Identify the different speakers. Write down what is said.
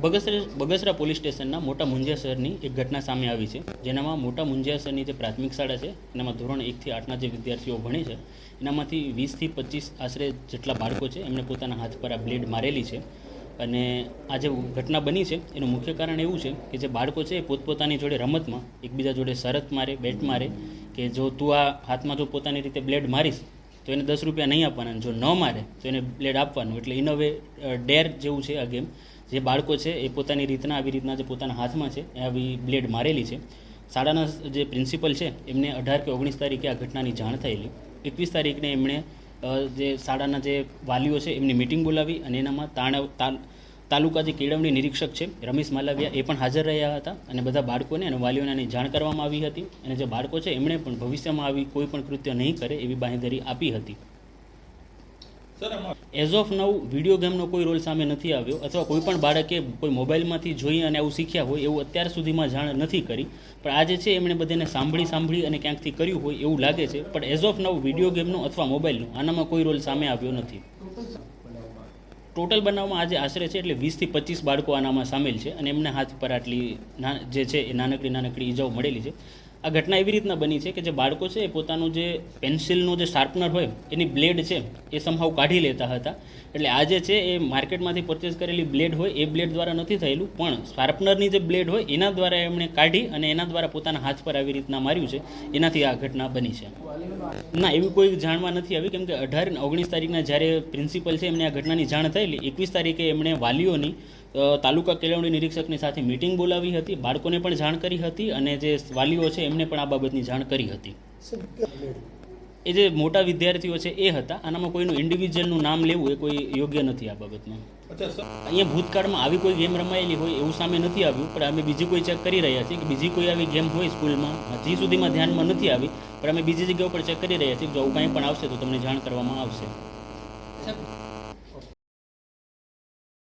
Speaker 1: Bagasara police સ્ટેશનના મોટા મુંજિયાસરની એક ઘટના સામે આવી છે, જેનામાં મોટા મુંજિયાસરની જે પ્રાથમિક શાળા છે એનામાં ધોરણ 1 થી 8ના જે વિદ્યાર્થીઓ ભણે છે એનામાંથી 20 થી 25 આશરે જેટલા બાળકો છે એમને પોતાના હાથ પર આ બ્લેડ મારેલી છે. અને આ જે ઘટના બની છે એનું મુખ્ય કારણ એવું છે કે જે બાળકો છે એ પોતપોતાની જોડે રમતમાં એકબીજા જોડે શરત મારે, બેટ મારે કે જો તું આ હાથમાં જો પોતાની રીતે બ્લેડ મારીશ તો એને 10 રૂપિયા નહીં આપવાના, જો ન મારે તો એને બ્લેડ આપવાનું. એટલે ઇન અ વે ડેર જેવું છે આ ગેમ. જે બાળકો છે એ પોતાની રીતના આવી રીતના જે પોતાના હાથમાં છે એ આવી બ્લેડ મારેલી છે. શાળાના જે પ્રિન્સિપલ છે એમને 18 કે 19 તારીખે આ ઘટનાની જાણ થયેલી. 21 તારીખને એમણે જે શાળાના જે વાલીઓ છે એમની મિટિંગ બોલાવી અને એનામાં તાલુકા જે કેળવણી નિરીક્ષક છે રમેશ માલવિયા એ પણ હાજર રહ્યા હતા અને બધા બાળકોને અને વાલીઓને આની જાણ કરવામાં આવી હતી. અને જે બાળકો છે એમણે પણ ભવિષ્યમાં આવી કોઈ પણ કૃત્ય નહીં કરે એવી બાંહેધરી આપી હતી. એઝ ઓફ નાઉ વિડીયો ગેમનો કોઈ રોલ સામે નથી આવ્યો અથવા કોઈ પણ બાળકે કોઈ મોબાઈલમાંથી જોઈ અને આવું શીખ્યા હોય એવું અત્યાર સુધીમાં જાણ નથી કરી. પણ આ જે છે એમણે બધાને સાંભળી અને ક્યાંકથી કર્યું હોય એવું લાગે છે. પણ એઝ ઓફ નાઉ વિડીયો ગેમનો અથવા મોબાઈલનો આનામાં કોઈ રોલ સામે આવ્યો નથી. ટોટલ બનાવવામાં આજે આશરે છે એટલે 20 થી 25 બાળકો આનામાં સામેલ છે અને એમને હાથ પર આટલી જે છે એ નાનકડી ઈજાઓ મળેલી છે. આ ઘટના એવી રીતના બની છે કે જે બાળકો છે એ પોતાનું જે પેન્સિલનું જે શાર્પનર હોય એની બ્લેડ છે એ સમહાવ કાઢી લેતા હતા. એટલે આ જે છે એ માર્કેટમાંથી પરચેસ કરેલી બ્લેડ હોય એ બ્લેડ દ્વારા નથી થયેલું, પણ શાર્પનરની જે બ્લેડ હોય એના દ્વારા એમણે કાઢી અને એના દ્વારા પોતાના હાથ પર આવી રીતના માર્યું છે. એનાથી આ ઘટના બની છે. ના, એવી કોઈ જાણવા નથી આવી, કેમ કે 18 અને 19 તારીખના જ્યારે પ્રિન્સિપલ છે એમને આ ઘટનાની જાણ થયેલી. 21 તારીખે એમણે વાલીઓની તાલુકા કેળવણી નિરીક્ષકની સાથે મિટિંગ બોલાવી હતી, બાળકોને પણ જાણ કરી હતી અને જે વાલીઓ છે એમને પણ આ બાબતની જાણ કરી હતી. એ જે મોટા વિદ્યાર્થીઓ છે એ હતા. આનામાં કોઈનું ઇન્ડિવિજ્યુઅલનું નામ લેવું એ કોઈ યોગ્ય નથી આ બાબતમાં. અહીંયા ભૂતકાળમાં આવી કોઈ ગેમ રમાયેલી હોય એવું સામે નથી આવ્યું, પણ અમે બીજી કોઈ ચેક કરી રહ્યા છીએ કે બીજી કોઈ આવી ગેમ હોય સ્કૂલમાં. હજી સુધીમાં ધ્યાનમાં નથી આવી, પણ અમે બીજી જગ્યાઓ પર ચેક કરી રહ્યા છીએ. જો આવું કંઈ પણ આવશે તો તમને જાણ કરવામાં આવશે.